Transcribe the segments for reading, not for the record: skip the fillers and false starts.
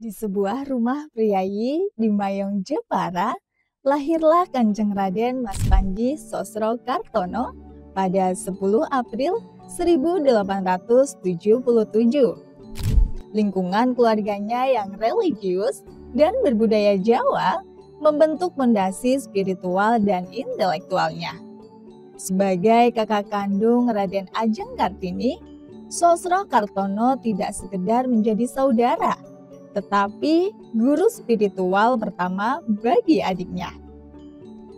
Di sebuah rumah priayi di Mayong, Jepara, lahirlah Kanjeng Raden Mas Panji Sosrokartono pada 10 April 1877. Lingkungan keluarganya yang religius dan berbudaya Jawa membentuk fondasi spiritual dan intelektualnya. Sebagai kakak kandung Raden Ajeng Kartini, Sosrokartono tidak sekedar menjadi saudara, tetapi guru spiritual pertama bagi adiknya.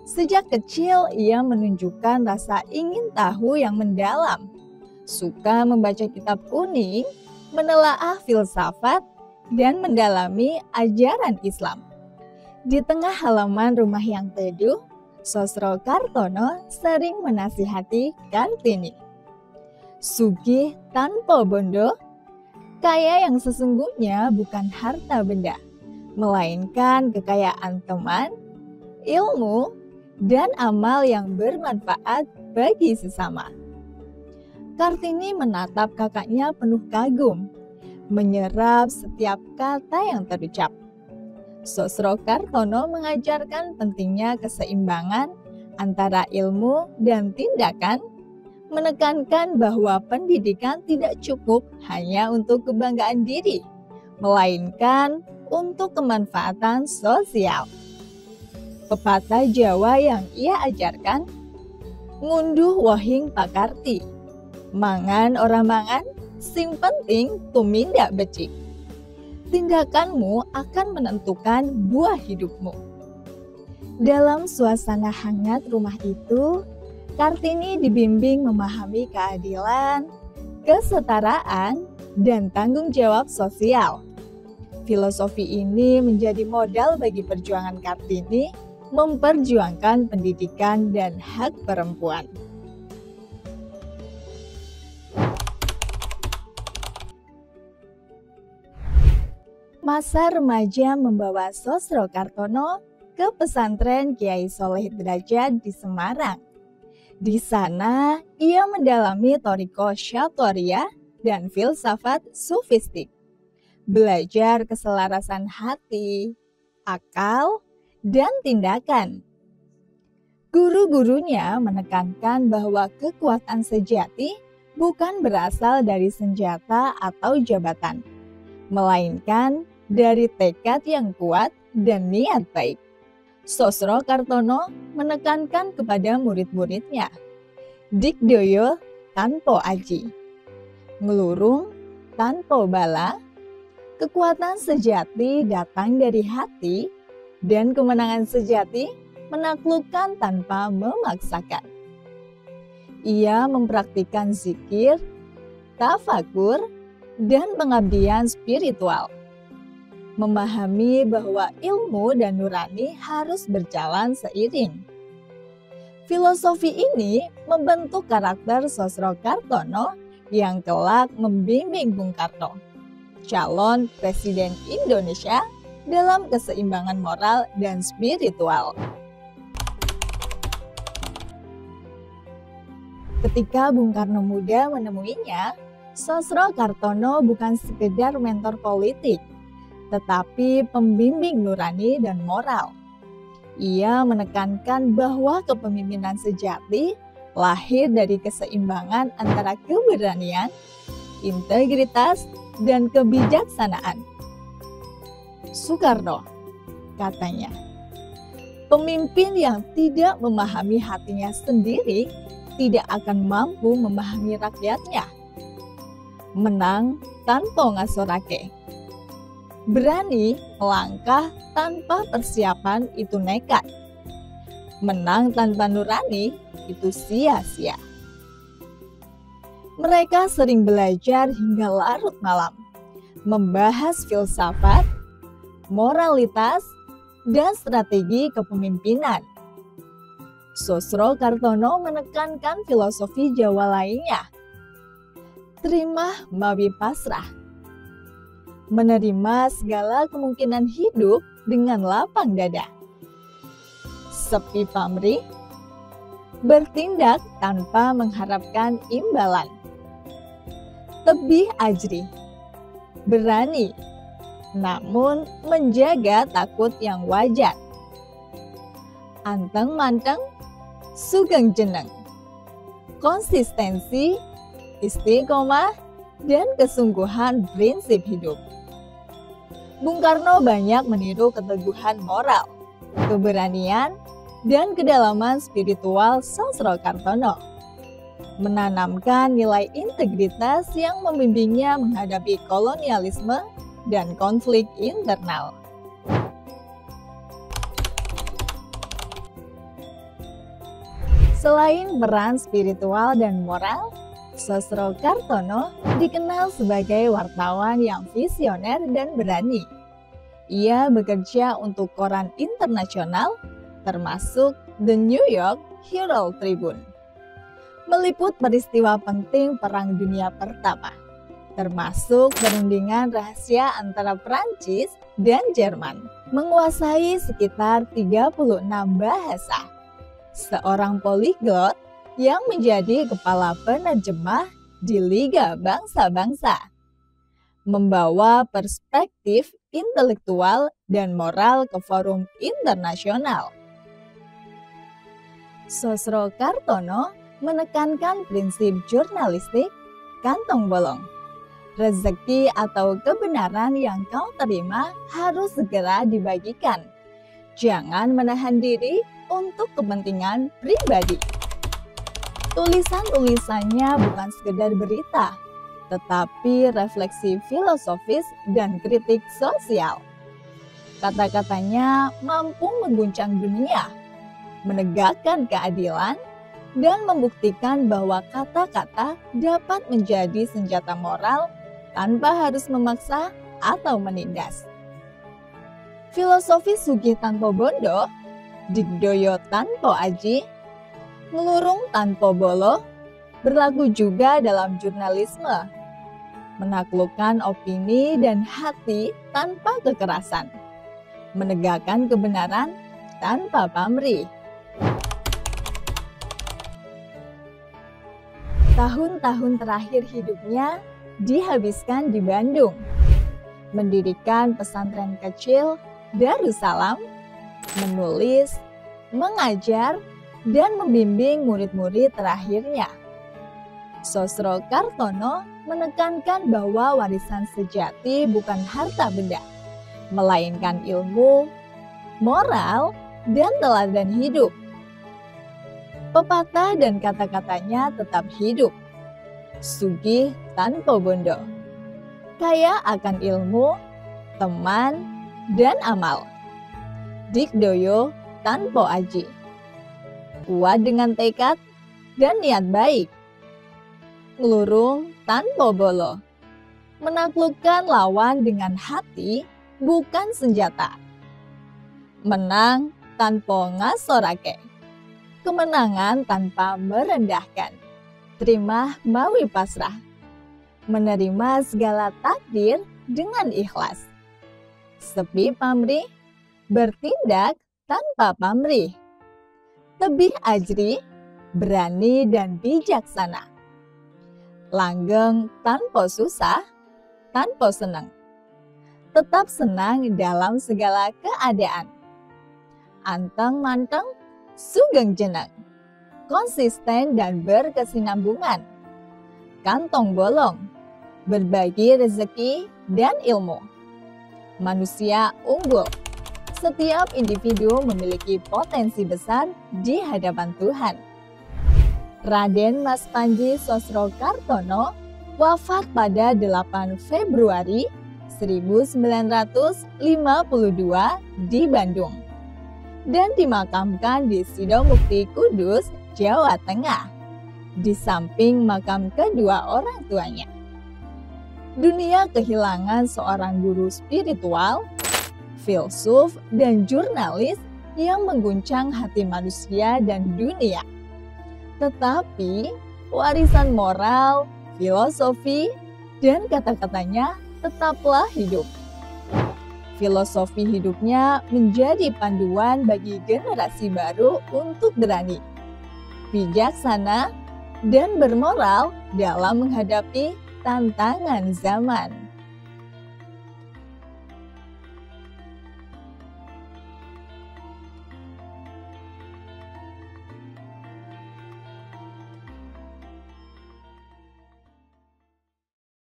Sejak kecil ia menunjukkan rasa ingin tahu yang mendalam, suka membaca kitab kuning, menelaah filsafat, dan mendalami ajaran Islam. Di tengah halaman rumah yang teduh, Sosrokartono sering menasihati Kartini. Sugih tanpa bondo, kaya yang sesungguhnya bukan harta benda, melainkan kekayaan teman, ilmu, dan amal yang bermanfaat bagi sesama. Kartini menatap kakaknya penuh kagum, menyerap setiap kata yang terucap. Sosrokartono mengajarkan pentingnya keseimbangan antara ilmu dan tindakan, menekankan bahwa pendidikan tidak cukup hanya untuk kebanggaan diri, melainkan untuk kemanfaatan sosial. Pepatah Jawa yang ia ajarkan, ngunduh wohing pakarti, mangan ora mangan, sing penting tumindak becik. Tindakanmu akan menentukan buah hidupmu. Dalam suasana hangat rumah itu, Kartini dibimbing memahami keadilan, kesetaraan, dan tanggung jawab sosial. Filosofi ini menjadi modal bagi perjuangan Kartini memperjuangkan pendidikan dan hak perempuan. Masa remaja membawa Sosrokartono ke pesantren Kiai Soleh Derajat di Semarang. Di sana, ia mendalami thariqah Syatwariyah dan filsafat sufistik. Belajar keselarasan hati, akal, dan tindakan. Guru-gurunya menekankan bahwa kekuatan sejati bukan berasal dari senjata atau jabatan, melainkan dari tekad yang kuat dan niat baik. Sosrokartono menekankan kepada murid-muridnya, dikdoyo tanpa aji, ngelurung tanpa bala, kekuatan sejati datang dari hati, dan kemenangan sejati menaklukkan tanpa memaksakan. Ia mempraktikkan zikir, tafakur, dan pengabdian spiritual. Memahami bahwa ilmu dan nurani harus berjalan seiring. Filosofi ini membentuk karakter Sosrokartono yang kelak membimbing Bung Karno, calon Presiden Indonesia, dalam keseimbangan moral dan spiritual. Ketika Bung Karno muda menemuinya, Sosrokartono bukan sekedar mentor politik, tetapi pembimbing nurani dan moral. Ia menekankan bahwa kepemimpinan sejati lahir dari keseimbangan antara keberanian, integritas, dan kebijaksanaan. Soekarno, katanya, pemimpin yang tidak memahami hatinya sendiri tidak akan mampu memahami rakyatnya. Menang tanpa ngasorake. Berani melangkah tanpa persiapan itu nekat. Menang tanpa nurani itu sia-sia. Mereka sering belajar hingga larut malam, membahas filsafat, moralitas, dan strategi kepemimpinan. Sosrokartono menekankan filosofi Jawa lainnya. Terima mawi pasrah. Menerima segala kemungkinan hidup dengan lapang dada. Sepi pamrih, bertindak tanpa mengharapkan imbalan. Tebih ajri, berani, namun menjaga takut yang wajar. Anteng manteng, sugeng jeneng. Konsistensi, istiqomah, dan kesungguhan prinsip hidup. Bung Karno banyak meniru keteguhan moral, keberanian, dan kedalaman spiritual Sosrokartono, menanamkan nilai integritas yang membimbingnya menghadapi kolonialisme dan konflik internal. Selain peran spiritual dan moral, Sosrokartono dikenal sebagai wartawan yang visioner dan berani. Ia bekerja untuk koran internasional, termasuk The New York Herald Tribune, meliput peristiwa penting Perang Dunia Pertama, termasuk perundingan rahasia antara Prancis dan Jerman, menguasai sekitar 36 bahasa. Seorang poliglot yang menjadi kepala penerjemah di Liga Bangsa-Bangsa, membawa perspektif intelektual dan moral ke forum internasional. Sosrokartono menekankan prinsip jurnalistik kantong bolong. Rezeki atau kebenaran yang kau terima harus segera dibagikan. Jangan menahan diri untuk kepentingan pribadi. Tulisan-tulisannya bukan sekedar berita, tetapi refleksi filosofis dan kritik sosial. Kata-katanya mampu mengguncang dunia, menegakkan keadilan, dan membuktikan bahwa kata-kata dapat menjadi senjata moral tanpa harus memaksa atau menindas. Filosofi sugih tanpa bondo, digdoyo tanpa aji, ngelurung tanpa bolo, berlaku juga dalam jurnalisme. Menaklukkan opini dan hati tanpa kekerasan, menegakkan kebenaran tanpa pamrih. Tahun-tahun terakhir hidupnya dihabiskan di Bandung, mendirikan pesantren kecil Darussalam, menulis, mengajar, dan membimbing murid-murid terakhirnya. Sosrokartono menekankan bahwa warisan sejati bukan harta benda, melainkan ilmu, moral, dan teladan hidup. Pepatah dan kata-katanya tetap hidup. Sugih tanpa bondo, kaya akan ilmu, teman, dan amal. Digdoyo tanpa aji, kuat dengan tekad dan niat baik. Ngelurung tanpa bolo, menaklukkan lawan dengan hati bukan senjata. Menang tanpa ngasorake, kemenangan tanpa merendahkan. Terima mawi pasrah, menerima segala takdir dengan ikhlas. Sepi pamrih, bertindak tanpa pamrih. Tebih ajri, berani dan bijaksana. Langgeng tanpa susah, tanpa senang. Tetap senang dalam segala keadaan. Anteng manteng, sugeng jeneng. Konsisten dan berkesinambungan. Kantong bolong, berbagi rezeki dan ilmu. Manusia unggul. Setiap individu memiliki potensi besar di hadapan Tuhan. Raden Mas Panji Sosrokartono wafat pada 8 Februari 1952 di Bandung dan dimakamkan di Sidomukti, Kudus, Jawa Tengah, di samping makam kedua orang tuanya. Dunia kehilangan seorang guru spiritual, filsuf, dan jurnalis yang mengguncang hati manusia dan dunia. Tetapi warisan moral, filosofi, dan kata-katanya tetaplah hidup. Filosofi hidupnya menjadi panduan bagi generasi baru untuk berani, bijaksana, dan bermoral dalam menghadapi tantangan zaman.